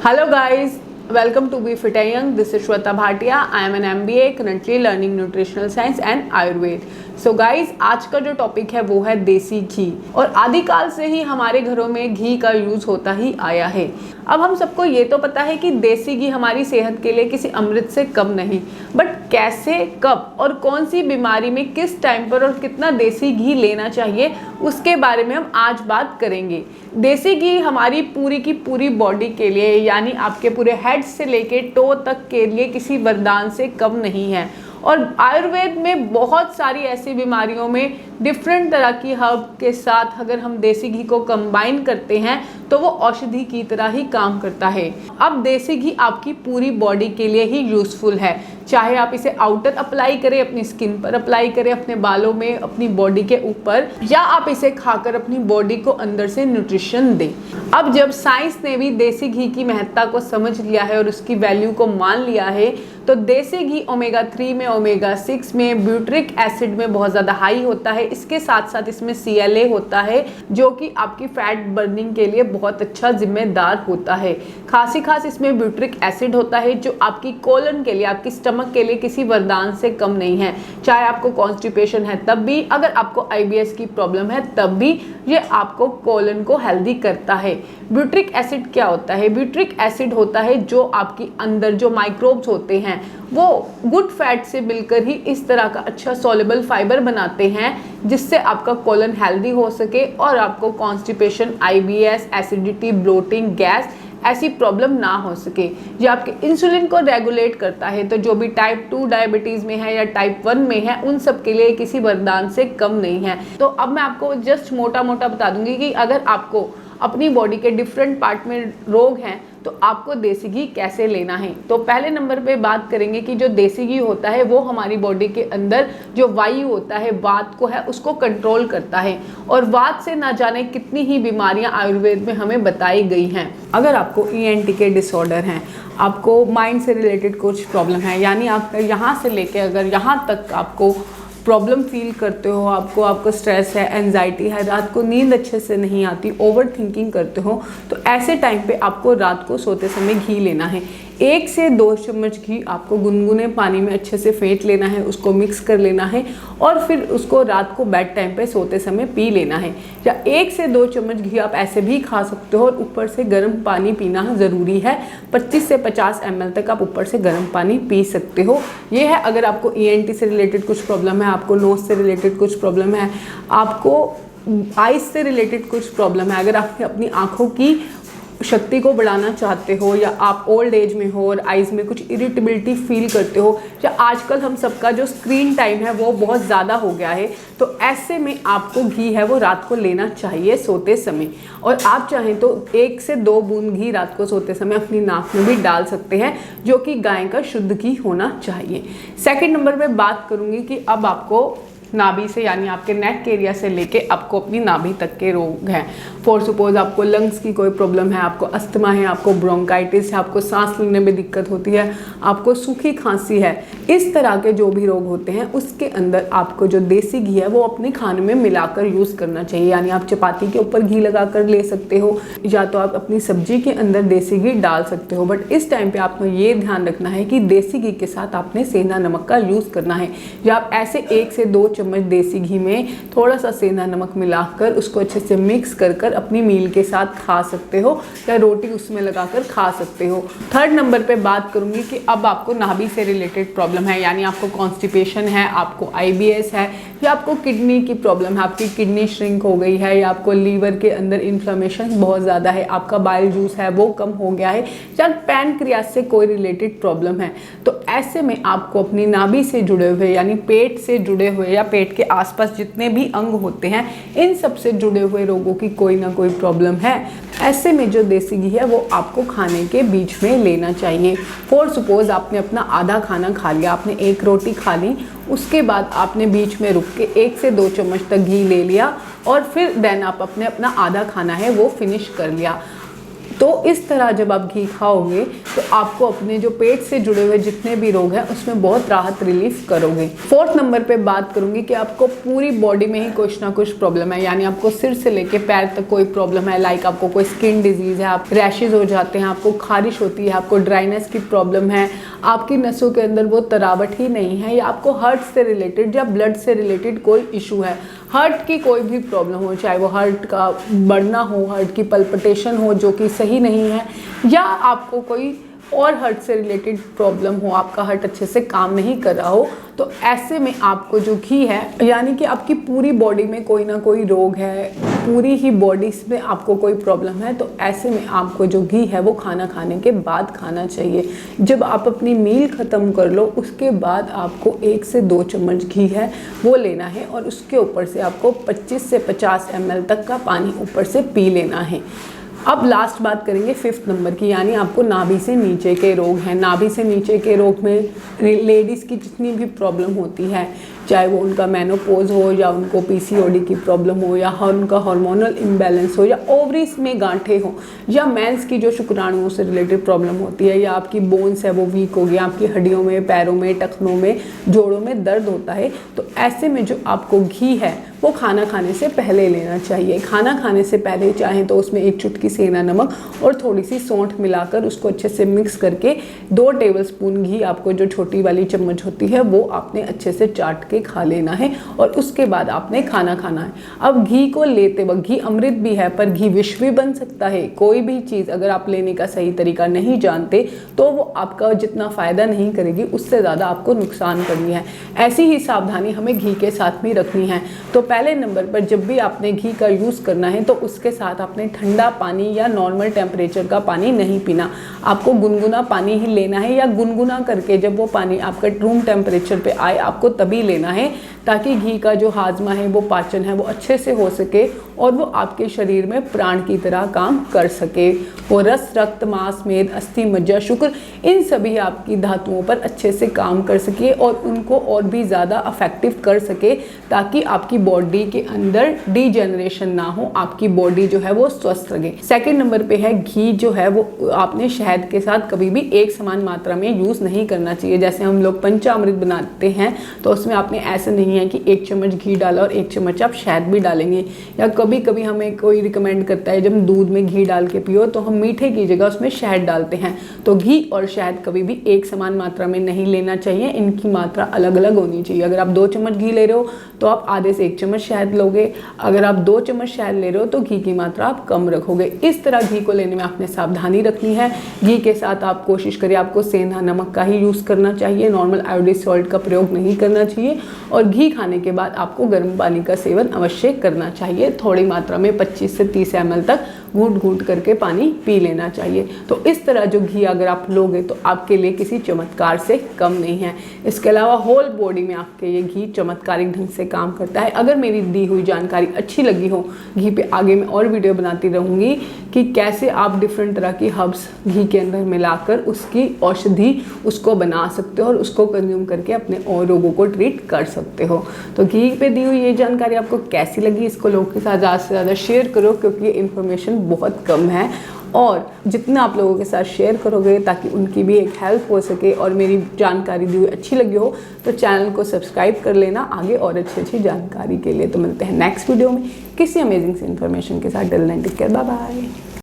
Hello guys, welcome to Be Fit and Young. This is Shweta Bhatia. I am an MBA currently learning nutritional science and Ayurved. So guys आज का जो topic है वो है देसी घी। और आदिकाल से ही हमारे घरों में घी का यूज होता ही आया है। अब हम सबको ये तो पता है कि देसी घी हमारी सेहत के लिए किसी अमृत से कम नहीं, बट कैसे, कब और कौन सी बीमारी में किस टाइम पर और कितना देसी घी लेना चाहिए उसके बारे में हम आज बात करेंगे। देसी घी हमारी पूरी की पूरी बॉडी के लिए, यानी आपके पूरे हेड से लेके टो तक के लिए किसी वरदान से कम नहीं है। और आयुर्वेद में बहुत सारी ऐसी बीमारियों में डिफरेंट तरह की हर्ब के साथ अगर हम देसी घी को कंबाइन करते हैं तो वो औषधि की तरह ही काम करता है। अब देसी घी आपकी पूरी बॉडी के लिए ही यूज़फुल है, चाहे आप इसे आउटर अप्लाई करें, अपनी स्किन पर अप्लाई करें, अपने बालों में, अपनी बॉडी के ऊपर, या आप इसे खाकर अपनी बॉडी को अंदर से न्यूट्रिशन दें। अब जब साइंस ने भी देसी घी की महत्ता को समझ लिया है और उसकी वैल्यू को मान लिया है, तो देसी घी ओमेगा 3 में, ओमेगा 6 में, ब्यूट्रिक एसिड में बहुत ज़्यादा हाई होता है। इसके साथ साथ इसमें CLA होता है जो कि आपकी फैट बर्निंग के लिए बहुत अच्छा जिम्मेदार होता है। खास इसमें ब्यूट्रिक एसिड होता है जो आपकी कोलन के लिए, आपकी स्टमक के लिए किसी वरदान से कम नहीं है। चाहे आपको कॉन्स्टिपेशन है तब भी, अगर आपको IBS की प्रॉब्लम है तब भी ये आपको कोलन को हेल्दी करता है। ब्यूट्रिक एसिड क्या होता है? ब्यूट्रिक एसिड होता है जो आपकी अंदर जो माइक्रोब्स होते हैं वो गुड फैट से मिलकर ही इस तरह का अच्छा सॉल्युबल फाइबर बनाते हैं जिससे आपका कोलन हेल्दी हो सके और आपको constipation, IBS, acidity, bloating, gas ऐसी प्रॉब्लम ना हो सके। ये आपके इंसुलिन को रेगुलेट करता है, तो जो भी टाइप 2 डायबिटीज़ में है या टाइप 1 में है उन सब के लिए किसी वरदान से कम नहीं है। तो अब मैं आपको जस्ट मोटा बता दूंगी कि अगर आपको अपनी बॉडी के डिफरेंट पार्ट में रोग हैं तो आपको देसी घी कैसे लेना है। तो पहले नंबर पे बात करेंगे कि जो देसी घी होता है वो हमारी बॉडी के अंदर जो वायु होता है, वात को है, उसको कंट्रोल करता है। और वात से ना जाने कितनी ही बीमारियां आयुर्वेद में हमें बताई गई हैं। अगर आपको ENT के डिसऑर्डर हैं, आपको माइंड से रिलेटेड कुछ प्रॉब्लम है, यानी आप यहाँ से लेके अगर यहाँ तक आपको प्रॉब्लम फील करते हो, आपको स्ट्रेस है, एंजाइटी है, रात को नींद अच्छे से नहीं आती, ओवर थिंकिंग करते हो, तो ऐसे टाइम पे आपको रात को सोते समय घी लेना है। 1 से 2 चम्मच घी आपको गुनगुने पानी में अच्छे से फेंट लेना है, उसको मिक्स कर लेना है और फिर उसको रात को बेड टाइम पे सोते समय पी लेना है। या 1 से 2 चम्मच घी आप ऐसे भी खा सकते हो और ऊपर से गर्म पानी पीना ज़रूरी है। 25 से 50 ml तक आप ऊपर से गर्म पानी पी सकते हो। ये है अगर आपको ENT से रिलेटेड कुछ प्रॉब्लम है, आपको नोज से रिलेटेड कुछ प्रॉब्लम है, आपको आइज से रिलेटेड कुछ प्रॉब्लम है, अगर आप अपनी आँखों की शक्ति को बढ़ाना चाहते हो, या आप ओल्ड एज में हो और आइज़ में कुछ इरिटेबिलिटी फील करते हो, या आजकल हम सबका जो स्क्रीन टाइम है वो बहुत ज़्यादा हो गया है, तो ऐसे में आपको घी है वो रात को लेना चाहिए सोते समय। और आप चाहें तो 1 से 2 बूंद घी रात को सोते समय अपनी नाक में भी डाल सकते हैं, जो कि गाय का शुद्ध घी होना चाहिए। सेकेंड नंबर पर बात करूँगी कि अब आपको नाभि से, यानी आपके नेक के एरिया से लेके आपको अपनी नाभि तक के रोग हैं। फॉर सपोज आपको लंग्स की कोई प्रॉब्लम है, आपको अस्थमा है, आपको ब्रोंकाइटिस है, आपको सांस लेने में दिक्कत होती है, आपको सूखी खांसी है, इस तरह के जो भी रोग होते हैं उसके अंदर आपको जो देसी घी है वो अपने खाने में मिलाकर यूज़ करना चाहिए। यानी आप चपाती के ऊपर घी लगा कर ले सकते हो, या तो आप अपनी सब्जी के अंदर देसी घी डाल सकते हो। बट इस टाइम पर आपको ये ध्यान रखना है कि देसी घी के साथ आपने सेंधा नमक का यूज़ करना है। या आप ऐसे 1 से 2 चम्मच देसी घी में थोड़ा सा सेंधा नमक मिलाकर उसको अच्छे से मिक्स कर अपनी मील के साथ खा सकते हो, या रोटी उसमें लगाकर खा सकते हो। थर्ड नंबर पे बात करूंगी कि अब आपको नाभि से रिलेटेड प्रॉब्लम है, यानी आपको कॉन्स्टिपेशन है, आपको IBS है, या आपको किडनी की प्रॉब्लम है, आपकी किडनी श्रिंक हो गई है, या आपको लीवर के अंदर इन्फ्लेमेशन बहुत ज़्यादा है, आपका बाइल जूस है वो कम हो गया है, या पैनक्रियास से कोई रिलेटेड प्रॉब्लम है, तो ऐसे में आपको अपनी नाभि से जुड़े हुए, यानी पेट से जुड़े हुए या पेट के आसपास जितने भी अंग होते हैं इन सब से जुड़े हुए रोगों की कोई ना कोई प्रॉब्लम है, ऐसे में जो देसी घी है वो आपको खाने के बीच में लेना चाहिए। फॉर सपोज आपने अपना आधा खाना खा लिया, आपने 1 रोटी खा ली, उसके बाद आपने बीच में रुक के 1 से 2 चम्मच तक घी ले लिया और फिर देन आप अपना आधा खाना है वो फिनिश कर लिया। तो इस तरह जब आप घी खाओगे तो आपको अपने जो पेट से जुड़े हुए जितने भी रोग हैं उसमें बहुत राहत रिलीफ करोगे। 4th नंबर पे बात करूंगी कि आपको पूरी बॉडी में ही कुछ ना कुछ प्रॉब्लम है, यानी आपको सिर से लेके पैर तक कोई प्रॉब्लम है, लाइक आपको कोई स्किन डिजीज है, आप रैशेज हो जाते हैं, आपको खारिश होती है, आपको ड्राइनेस की प्रॉब्लम है, आपकी नसों के अंदर वो तरावट ही नहीं है, या आपको हार्ट से रिलेटेड या ब्लड से रिलेटेड कोई इशू है, हार्ट की कोई भी प्रॉब्लम हो, चाहे वो हार्ट का बढ़ना हो, हार्ट की पल्पिटेशन हो जो कि सही नहीं है, या आपको कोई और हार्ट से रिलेटेड प्रॉब्लम हो, आपका हार्ट अच्छे से काम नहीं कर रहा हो, तो ऐसे में आपको जो घी है, यानी कि आपकी पूरी बॉडी में कोई ना कोई रोग है, पूरी ही बॉडी में आपको कोई प्रॉब्लम है, तो ऐसे में आपको जो घी है वो खाना खाने के बाद खाना चाहिए। जब आप अपनी मील ख़त्म कर लो उसके बाद आपको 1 से 2 चम्मच घी है वो लेना है, और उसके ऊपर से आपको 25 से 50 ml तक का पानी ऊपर से पी लेना है। अब लास्ट बात करेंगे 5th नंबर की, यानी आपको नाभि से नीचे के रोग हैं। नाभि से नीचे के रोग में लेडीज़ की जितनी भी प्रॉब्लम होती है, चाहे वो उनका मेनोपॉज हो, या उनको पीसीओडी की प्रॉब्लम हो, या उनका हार्मोनल इम्बैलेंस हो, या ओवरीज में गांठें हो, या मेंस की जो शुक्राणुओं से रिलेटेड प्रॉब्लम होती है, या आपकी बोन्स है वो वीक हो गया, आपकी हड्डियों में, पैरों में, टखनों में, जोड़ों में दर्द होता है, तो ऐसे में जो आपको घी है वो खाना खाने से पहले लेना चाहिए। खाना खाने से पहले चाहें तो उसमें 1 चुटकी सेंधा नमक और थोड़ी सी सौंठ मिलाकर उसको अच्छे से मिक्स करके 2 टेबलस्पून घी, आपको जो छोटी वाली चम्मच होती है वो आपने अच्छे से चाट के खा लेना है, और उसके बाद आपने खाना खाना है। अब घी को लेते वक्त, घी अमृत भी है पर घी विष भी बन सकता है। कोई भी चीज़ अगर आप लेने का सही तरीका नहीं जानते तो वो आपका जितना फ़ायदा नहीं करेगी उससे ज़्यादा आपको नुकसान करनी है। ऐसी ही सावधानी हमें घी के साथ भी रखनी है। तो पहले नंबर पर जब भी आपने घी का यूज़ करना है तो उसके साथ आपने ठंडा पानी या नॉर्मल टेम्परेचर का पानी नहीं पीना, आपको गुनगुना पानी ही लेना है, या गुनगुना करके जब वो पानी आपका रूम टेम्परेचर पे आए आपको तभी लेना है, ताकि घी का जो हाजमा है, वो पाचन है, वो अच्छे से हो सके और वो आपके शरीर में प्राण की तरह काम कर सके। वो रस, रक्त, मांस, मेद, अस्थि, मज्जा, शुक्र, इन सभी आपकी धातुओं पर अच्छे से काम कर सके और उनको और भी ज़्यादा अफेक्टिव कर सके, ताकि आपकी बॉडी के अंदर डीजेनरेशन ना हो, आपकी बॉडी जो है वो स्वस्थ रहे। सेकेंड नंबर पे है घी जो है वो आपने शहद के साथ कभी भी एक समान मात्रा में यूज़ नहीं करना चाहिए। जैसे हम लोग पंचामृत बनाते हैं तो उसमें आपने ऐसा नहीं है कि 1 चम्मच घी डाला और 1 चम्मच आप शहद भी डालेंगे, या कभी कभी हमें कोई रिकमेंड करता है जब दूध में घी डाल के पियो तो हम मीठे की जगह उसमें शहद डालते हैं। तो घी और शहद कभी भी एक समान मात्रा में नहीं लेना चाहिए, इनकी मात्रा अलग अलग होनी चाहिए। अगर आप 2 चम्मच घी ले रहे हो तो आप आधे से 1 चम्मच शहद लोगे, अगर आप 2 चम्मच शहद ले रहे हो तो घी की मात्रा आप कम रखोगे। इस तरह घी को लेने में आपने सावधानी रखनी है। घी के साथ आप कोशिश करिए आपको सेंधा नमक का ही यूज़ करना चाहिए, नॉर्मल आयोडीन सॉल्ट का प्रयोग नहीं करना चाहिए, और घी खाने के बाद आपको गर्म पानी का सेवन अवश्य करना चाहिए। थोड़ी मात्रा में 25 से 30 ml तक घूंट घूंट करके पानी पी लेना चाहिए। तो इस तरह जो घी अगर आप लोगे तो आपके लिए किसी चमत्कार से कम नहीं है। इसके अलावा होल बॉडी में आपके ये घी चमत्कारिक ढंग से काम करता है। अगर मेरी दी हुई जानकारी अच्छी लगी हो, घी पे आगे मैं और वीडियो बनाती रहूँगी कि कैसे आप डिफरेंट तरह की हर्ब्स घी के अंदर मिलाकर उसकी औषधि उसको बना सकते हो और उसको कंज्यूम करके अपने और रोगों को ट्रीट कर सकते हो। तो घी पे दी हुई ये जानकारी आपको कैसी लगी, इसको लोगों के साथ ज़्यादा से ज़्यादा शेयर करो, क्योंकि ये इन्फॉर्मेशन बहुत कम है, और जितना आप लोगों के साथ शेयर करोगे ताकि उनकी भी एक हेल्प हो सके और मेरी जानकारी दी हुई अच्छी लगी हो तो चैनल को सब्सक्राइब कर लेना आगे और अच्छी जानकारी के लिए। तो मिलते हैं नेक्स्ट वीडियो में किसी अमेजिंग सी इन्फॉर्मेशन के साथ। Till then take care, bye bye.